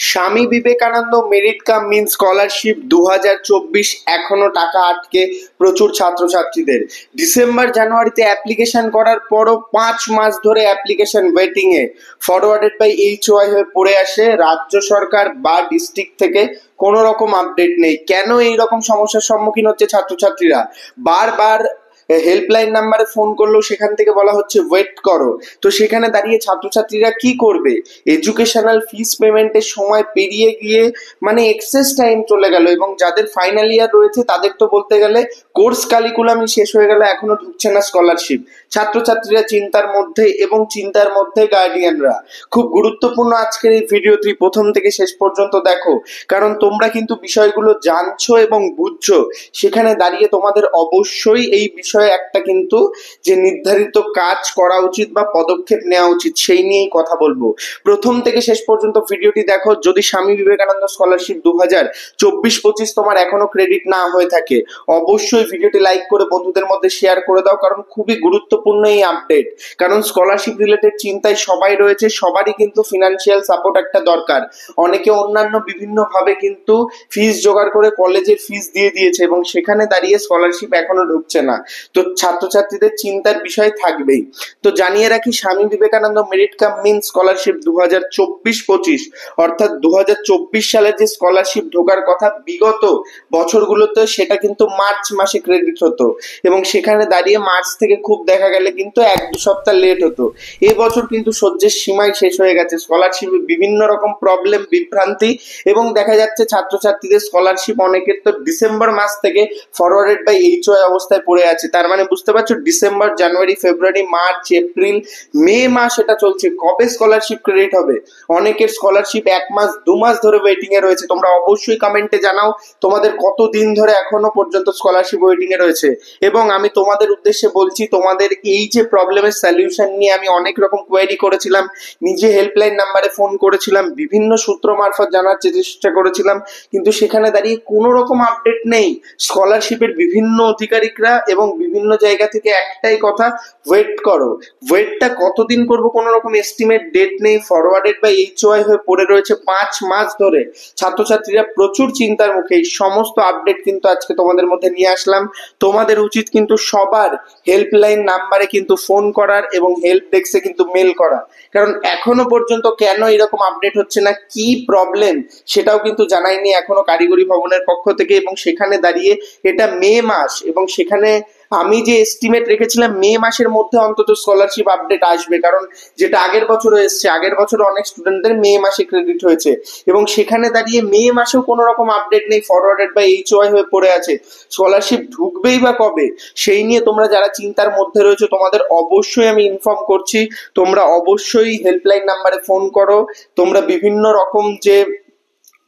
Swami Vivekananda merit cum means scholarship 2024 এখনো টাকা আটকে প্রচুর ছাত্রছাত্রীদের। ডিসেম্বর জানুয়ারিতে অ্যাপ্লিকেশন করার পরও 5 মাস ধরে অ্যাপ্লিকেশন ওয়েটিং এ ফরওয়ার্ডেড বাই HOI হয়ে পড়ে আসে। রাজ্য সরকার বা ডিস্ট্রিক্ট থেকে কোনো রকম আপডেট নেই। কেন এই রকম সমস্যার সম্মুখীন হচ্ছে ছাত্রছাত্রীরা? বারবার হেল্পলাইন নাম্বারে ফোন করলেও সেখান থেকে বলা হচ্ছে ওয়েট করো। তো সেখানে দাঁড়িয়ে ছাত্রছাত্রীরা কি করবে? এডুকেশনাল ফিস পেমেন্টের সময় পেরিয়ে গিয়ে মানে এক্সেস টাইম চলে গেল, এবং যাদের ফাইনাল ইয়ার রয়েছে তাদের তো বলতে গেলে কোর্স কারিকুলামই শেষ হয়ে গেল, এখনো ঢুকছে না স্কলারশিপ। ছাত্রছাত্রীরা চিন্তার মধ্যে, এবং চিন্তার মধ্যে গার্ডিয়ানরা। খুব গুরুত্বপূর্ণ আজকের এই ভিডিওটি প্রথম থেকে শেষ পর্যন্ত দেখো, কারণ তোমরা কিন্তু বিষয়গুলো জানছো এবং বুঝছো। সেখানে দাঁড়িয়ে তোমাদের অবশ্যই এই বিষয়ে একটা কিন্তু যে নির্ধারিত কাজ করা উচিত বা পদক্ষেপ নেওয়া উচিত, সেই নিয়েই কথা বলবো। প্রথম থেকে শেষ পর্যন্ত ভিডিওটি দেখো। যদি স্বামী বিবেকানন্দ স্কলারশিপ 2024-25 তোমার এখনো ক্রেডিট না হয়ে থাকে, অবশ্যই ভিডিওটি লাইক করে বন্ধুদের মধ্যে শেয়ার করে দাও, কারণ খুবই গুরুত্বপূর্ণ এই আপডেট। কারণ স্কলারশিপ রিলেটেড চিন্তায় সবাই রয়েছে, সবারই কিন্তু ফিনান্সিয়াল সাপোর্ট একটা দরকার। অনেকে অন্যান্য বিভিন্ন ভাবে কিন্তু ফিস জোগাড় করে কলেজের ফিস দিয়ে দিয়েছে, এবং সেখানে দাঁড়িয়ে স্কলারশিপ এখনো ঢুকছে না। তো ছাত্রছাত্রীদের চিন্তার বিষয় থাকবেই। তো জানিয়ে রাখি, Swami Vivekananda merit cum means scholarship 2024-25 অর্থাৎ 2024 সালের যে স্কলারশিপ ঢোকার কথা বিগত বছরগুলোতে, সেটা কিন্তু মার্চ মাসে ক্রেডিট হতো, এবং সেখানে দাঁড়িয়ে মার্চ থেকে খুব দেখা গেলে কিন্তু 1-2 সপ্তাহ লেট হতো। এবছর কিন্তু সহ্যের সীমায় শেষ হয়ে গেছে। স্কলারশিপে বিভিন্ন রকম প্রবলেম, বিভ্রান্তি, এবং দেখা যাচ্ছে ছাত্রছাত্রীদের স্কলারশিপ অনেকের তো ডিসেম্বর মাস থেকে ফরওয়ার্ডেড বাই HOI অবস্থায় পড়ে আছে। তার মানে বুঝতে পারছো, ডিসেম্বর, জানুয়ারি, ফেব্রুয়ারি, মার্চ, এপ্রিল, মে মাস এটা চলছে। কবে স্কলারশিপ ক্রেডিট হবে? অনেকের স্কলারশিপ 1 মাস 2 মাস ধরে ওয়েটিং এ রয়েছে। তোমরা অবশ্যই কমেন্টে জানাও তোমাদের কতদিন ধরে এখনো পর্যন্ত স্কলারশিপ ওয়েটিং এ রয়েছে। এবং আমি তোমাদের উদ্দেশ্যে বলছি, তোমাদের এই যে প্রবলেমের সলিউশন নিয়ে আমি অনেক রকম কোয়েরি করেছিলাম, নিজে হেল্পলাইন নাম্বারে ফোন করেছিলাম, বিভিন্ন সূত্র মারফত জানার চেষ্টা করেছিলাম, কিন্তু সেখানে দাঁড়িয়ে কোনো রকম আপডেট নেই। স্কলারশিপের বিভিন্ন আধিকারিকরা এবং বিভিন্ন জায়গা থেকে একটাই কথা, ওয়েট করো। ওয়েটটা কতদিন করবো কোনো রকম এস্টিমেট ডেট নেই। ফরওয়ার্ডেড বাই HOI হয়ে পড়ে রয়েছে 5 মাস ধরে। ছাত্রছাত্রীরা প্রচুর চিন্তার মুখে। এই সমস্ত আপডেট কিন্তু আজকে তোমাদের মধ্যে নিয়ে আসলাম। তোমাদের উচিত কিন্তু সবার হেল্পলাইন নাম্বারে কিন্তু ফোন করার, এবং হেল্প ডেস্কে কিন্তু মেল করা। কারণ এখনো পর্যন্ত কেন এরকম আপডেট হচ্ছে না, কি প্রবলেম, সেটাও কিন্তু জানায়নি এখনো কারিগরি ভবনের পক্ষ থেকে। এবং সেখানে দাঁড়িয়ে এটা মে মাস, এবং সেখানে আমি যে এস্টিমেট রেখেছিলাম মে মাসের মধ্যে অন্তত স্কলারশিপ আপডেট আসবে, কারণ যেটা আগের বছরও এসছে, আগের বছর অনেক স্টুডেন্টদের মে মাসে ক্রেডিট হয়েছে, এবং সেখানে দাঁড়িয়ে মে মাসেও কোনো রকম আপডেট নেই। ফরওয়ার্ডেড বাই HOI হয়ে পড়ে আছে। স্কলারশিপ ঢুকবেই বা কবে, সেই নিয়ে তোমরা যারা চিন্তার মধ্যে রয়েছে, তোমাদের অবশ্যই আমি ইনফর্ম করছি, তোমরা অবশ্যই হেল্পলাইন নাম্বারে ফোন করো। তোমরা বিভিন্ন রকম যে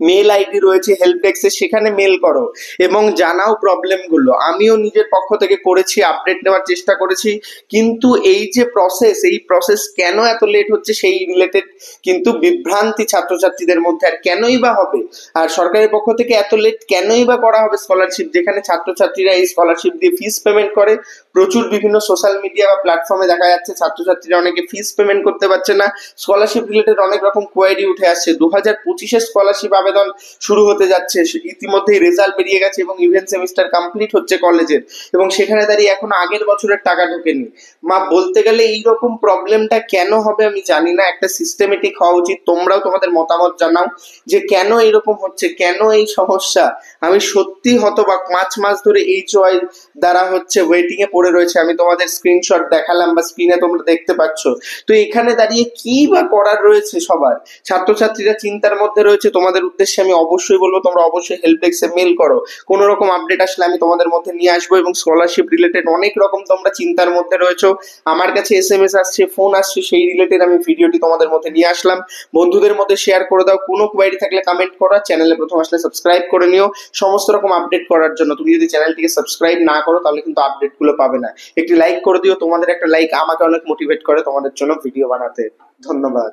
মেল আইডি রয়েছে হেল্প ডেস্কে, সেখানে মেল করো এবং জানাও প্রবলেমগুলো। আমিও নিজের পক্ষ থেকে করেছি, আপডেট নেওয়ার চেষ্টা করেছি, কিন্তু এই যে প্রসেস, এই প্রসেস কেন এত লেট হচ্ছে সেই রিলেটেড কিন্তু বিভ্রান্তি ছাত্রছাত্রীদের মধ্যে। আর কেনই বা হবে? আর সরকারের পক্ষ থেকে এত লেট কেনই বা করা হবে স্কলারশিপ, যেখানে ছাত্রছাত্রীরা এই স্কলারশিপ দিয়ে ফিস পেমেন্ট করে? প্রচুর বিভিন্ন সোশ্যাল মিডিয়া বা প্ল্যাটফর্মে দেখা যাচ্ছে ছাত্রছাত্রীরা অনেকে ফিস পেমেন্ট করতে পারছে না। স্কলারশিপ রিলেটেড অনেক রকম কোয়ারি উঠে আসছে। 2025-এর স্কলারশিপ আবেদন শুরু হতে যাচ্ছে, ইতিমধ্যেই রেজাল্ট বেরিয়ে গেছে, এবং ইভেন্ট সেমিস্টার কমপ্লিট হচ্ছে কলেজের, এবং সেখানে দাঁড়িয়ে এখন আগের বছরের টাকা ঢোকেনি। মা, বলতে গেলে এইরকম প্রবলেমটা কেন হবে আমি জানি না। একটা সিস্টেমেটিক হওয়া উচিত। তোমরাও তোমাদের মতামত জানাও যে কেন এইরকম হচ্ছে, কেন এই সমস্যা। আমি সত্যি হতবাক। 5 মাস ধরে HOI দ্বারা হচ্ছে ওয়েটিং এ পড়ে রয়েছে। আমি তোমাদের স্ক্রিনশট দেখালাম, বা স্ক্রিনে তোমরা দেখতে পাচ্ছ। তো এখানে দাঁড়িয়ে কি বা করার রয়েছে সবার? ছাত্রছাত্রীরা চিন্তার মধ্যে রয়েছে। তোমাদের উদ্দেশ্যে আমি অবশ্যই বলবো, তোমরা অবশ্যই হেল্প ডেস্কে মেল করো। কোনো রকম আপডেট আসলে আমি তোমাদের মধ্যে নিয়ে আসবো। এবং স্কলারশিপ রিলেটেড অনেক রকম তোমরা চিন্তার মধ্যে রয়েছো, আমার কাছে SMS আসছে, ফোন আসছে, সেই রিলেটেড আমি ভিডিওটি তোমাদের মধ্যে নিয়ে আসলাম। বন্ধুদের মধ্যে শেয়ার করে দাও। কোনো কোয়ারি থাকলে কমেন্ট করো। চ্যানেলে প্রথম আসলে সাবস্ক্রাইব করে নিও সমস্ত রকম আপডেট করার জন্য। তুমি যদি চ্যানেলটিকে সাবস্ক্রাইব না করো, তাহলে কিন্তু আপডেট গুলো পাবে না। একটি লাইক করে দিও। তোমাদের একটা লাইক আমাকে অনেক মোটিভেট করে তোমাদের জন্য ভিডিও বানাতে। ধন্যবাদ।